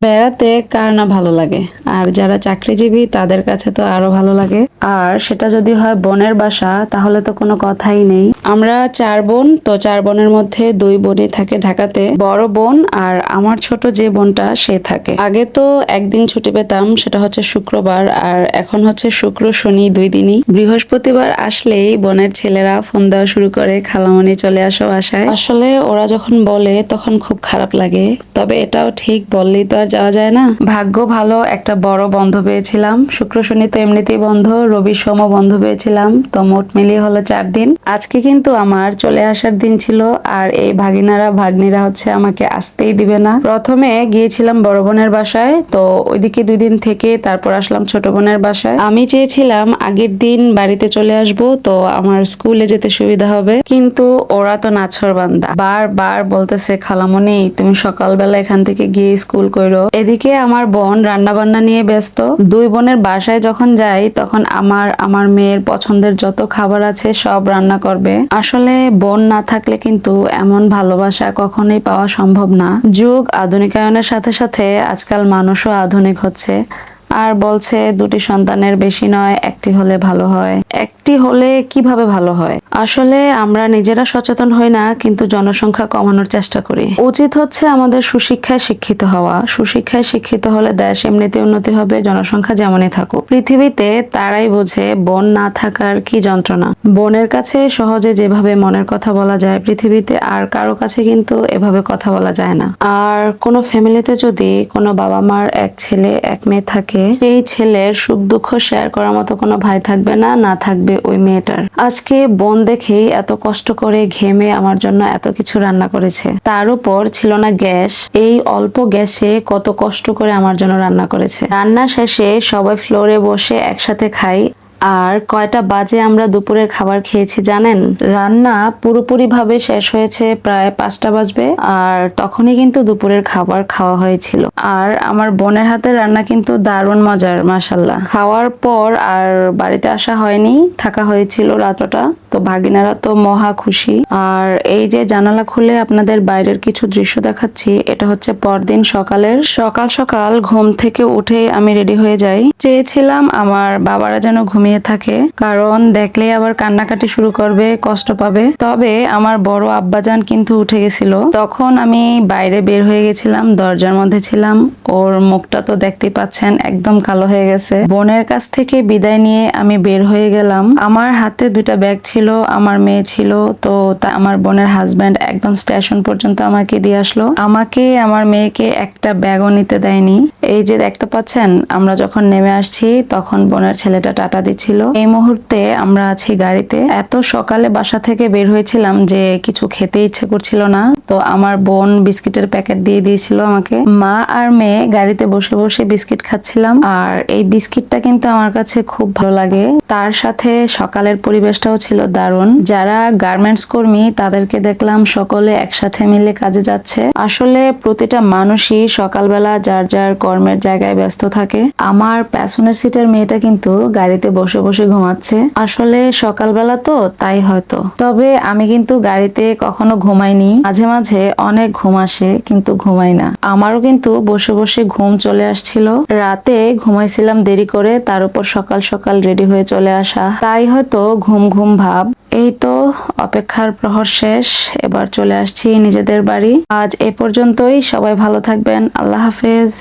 বেড়াতে কার না ভালো লাগে, আর যারা চাকরিজীবী তাদের কাছে তো আরো ভালো লাগে। আর সেটা যদি হয় বোনের বাসা তাহলে তো কোনো কথাই নেই। আমরা 4 বোন, তো 4 বোনের মধ্যে 2 বোনই থাকে ঢাকাতে, বড় বোন আর আমার ছোট যে বোনটা সে থাকে। আগে তো একদিন ছুটি পেতাম, সেটা হচ্ছে শুক্রবার, আর এখন হচ্ছে শুক্র শনি 2 দিনই। বৃহস্পতিবার আসলেই বোনের ছেলেরা ফোন দেওয়া শুরু করে, খালামণি চলে আসো বাসায়। আসলে ওরা যখন বলে তখন খুব খারাপ লাগে, তবে এটাও ঠিক, বললেই তো আর যাওয়া যায় না। ভাগ্য ভালো, একটা বড় বন্ধ পেয়েছিলাম। শুক্র শনি তো এমনিতেই বন্ধ, রবি সোমও বন্ধ পেয়েছিলাম, তো মোট মিলিয়ে হলো 4 দিন। আজকে কিন্তু আমার চলে আসার দিন ছিল, আর এই ভাগিনারা ভাগ্নিরা হচ্ছে আমাকে আসতেই দিবে না। প্রথমে গিয়েছিলাম বড় বোনের বাসায়, তো ওইদিকে 2 দিন থেকে তারপর আসলাম ছোট বোনের বাসায়। আমি চেয়েছিলাম আগের দিন বাড়িতে চলে আসব, তো আমার স্কুলে যেতে সুবিধা হবে, কিন্তু ওরা তো নাছোড়বান্দা, বারবার বলতেছে খালামণি তুমি সকালবেলা এখান থেকে গিয়ে স্কুল করো। এদিকে আমার বোন রান্না বান্না নিয়ে ব্যস্ত। 2 বোনের বাসায় যখন যাই তখন আমার মেয়ের পছন্দের যত খাবার আছে সব রান্না করবে। আসলে বোন না থাকলে কিন্তু এমন ভালোবাসা কখনোই পাওয়া সম্ভব না। যুগ আধুনিকায়নের সাথে সাথে আজকাল মানুষও আধুনিক হচ্ছে, আর বলছে 2টি সন্তানের বেশি নয়, একটি হলে ভালো হয়। একটি হলে কিভাবে ভালো হয়? আসলে আমরা নিজেরা সচেতন হই না, কিন্তু জনসংখ্যা কমানোর চেষ্টা করি। উচিত হচ্ছে আমাদের সুশিক্ষায় শিক্ষিত হওয়া। সুশিক্ষায় শিক্ষিত হলে দেশ এমনিতে উন্নতি হবে, জনসংখ্যা যেমনই থাকুক। পৃথিবীতে তারাই বোঝে বোন না থাকার কি যন্ত্রণা। বোনের কাছে সহজে যেভাবে মনের কথা বলা যায়, পৃথিবীতে আর কারো কাছে কিন্তু এভাবে কথা বলা যায় না। আর কোনো ফ্যামিলিতে যদি কোনো বাবা মার এক ছেলে এক মেয়ে থাকে, সেই ছেলের সুখ দুঃখ শেয়ার করার মতো কোনো ভাই থাকবে না, না থাকবে ওই মেয়েটার। আজকে বোন দেখেই এত কষ্ট করে ঘেমে আমার জন্য এত কিছু রান্না করেছে, তার উপর ছিল না গ্যাস। এই অল্প গ্যাসে কত কষ্ট করে আমার জন্য রান্না করেছে। রান্না শেষে সবাই ফ্লোরে বসে একসাথে খাই। আর কয়টা বাজে আমরা দুপুরের খাবার খেয়েছি জানেন? রান্না পুরোপুরি ভাবে শেষ হয়েছে প্রায় 5টা বাজবে, আর তখনই কিন্তু দুপুরের খাবার খাওয়া হয়েছিল। আর আমার বোনের হাতের রান্না কিন্তু দারুণ মজার, মাশাল্লাহ। খাওয়ার পর আর বাড়িতে আসা হয়নি, থাকা হয়েছিল রাতটা। তো ভাগিনারা তো মহা খুশি। আর এই যে জানালা খুলে আপনাদের বাইরের কিছু দৃশ্য দেখাচ্ছি, এটা হচ্ছে পরদিন সকালের। সকাল সকাল ঘুম থেকে উঠে আমি রেডি হয়ে যাই। চেয়েছিলাম আমার বাবারা যেন ঘুমিয়ে থাকে, কারণ দেখলেই আবার কান্নাকাটি শুরু করবে, কষ্ট পাবে। তবে আমার বড় আব্বাজান কিন্তু উঠে গেছিল। তখন আমি বাইরে বের হয়ে গেছিলাম, দরজার মধ্যে ছিলাম। ওর মুখটা তো দেখতেই পাচ্ছেন, একদম কালো হয়ে গেছে। বোনের কাছ থেকে বিদায় নিয়ে আমি বের হয়ে গেলাম। আমার হাতে 2টা ব্যাগ ছিল, আমার মেয়ে ছিল, তো আমার বোনের হাজবেন্ড একদম স্টেশন পর্যন্ত আমাকে দিয়ে আসলো। আমাকে আমার মেয়েকে একটা ব্যাগও নিতে দেয়নি। এই যে দেখতে পাচ্ছেন, আমরা যখন নেমে আসছি তখন বোনের ছেলেটা টাটা দিচ্ছিল। এই মুহূর্তে আমরা আছি গাড়িতে। এত সকালে বাসা থেকে বের হয়েছিলাম যে কিছু খেতে ইচ্ছে করছিল না, তো আমার বোন বিস্কিটের প্যাকেট দিয়ে দিয়েছিল আমাকে। মা আর মেয়ে গাড়িতে বসে বসে বিস্কিট খাচ্ছিলাম, আর এই বিস্কিটটা কিন্তু আমার কাছে খুব ভালো লাগে। তার সাথে সকালের পরিবেশটাও ছিল দারুণ। যারা গার্মেন্টস কর্মী তাদেরকে দেখলাম সকলে একসাথে মিলে কাজে যাচ্ছে। আসলে প্রতিটা মানুষই সকালবেলা যার যার কর্মের জায়গায় ব্যস্ত থাকে। আমার প্যাসেঞ্জার সিটের মেয়েটা কিন্তু গাড়িতে বসে বসে ঘুমাচ্ছে। আসলে সকালবেলা তো তাই হয়তো। তবে আমি কিন্তু গাড়িতে কখনো ঘুমাইনি, মাঝে মাঝে অনেক ঘুম আসে কিন্তু ঘুমাই না। আমারও কিন্তু বসে বসে ঘুম চলে আসছিল। রাতে ঘুমাইছিলাম দেরি করে, তার উপর সকাল সকাল রেডি হয়ে চলে আসা, তাই হয়তো ঘুম ঘুম ভাব। এই তো অপেক্ষার প্রহর শেষ, এবার চলে আসছি নিজেদের বাড়ি। আজ এ পর্যন্তই, সবাই ভালো থাকবেন, আল্লাহ হাফেজ।